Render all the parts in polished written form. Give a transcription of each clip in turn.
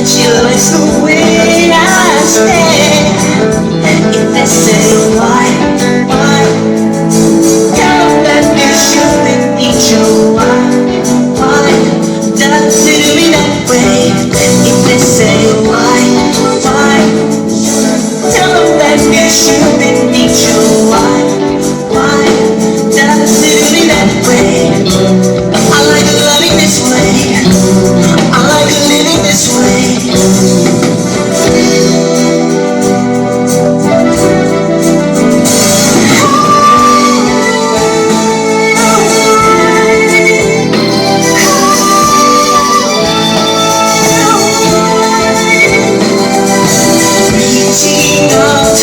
She likes the way I stare. If they say why, tell them that you shouldn't need your why does it do me that way? If they say why, tell them that you shouldn't need your why does it do me that way? I like loving this way. I like living this way. Reaching out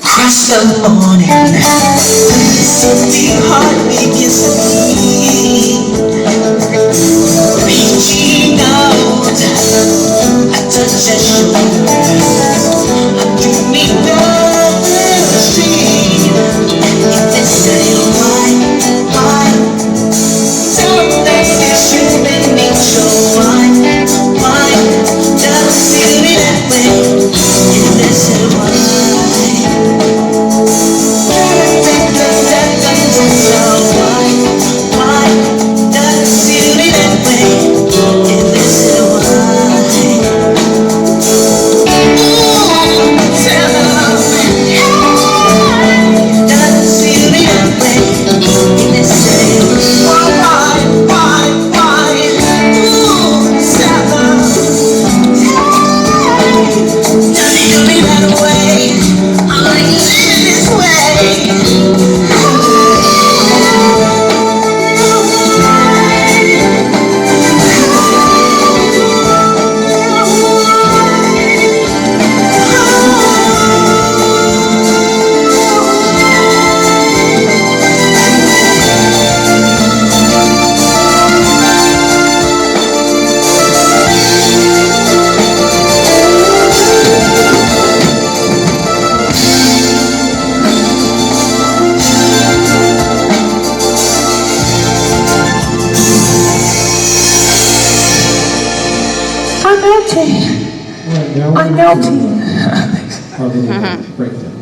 across the morning, something heart begins to beat. Reaching out, I touch your shoulder, I'm dreaming of the street. If they say why, tell them that you shouldn't need your why does it be that way? If they say why does it be that way? If they say tell them does it be that way? If they say why, tell them does it do me that way? I like living this way. I'm melting. I'm melting. Breakdown.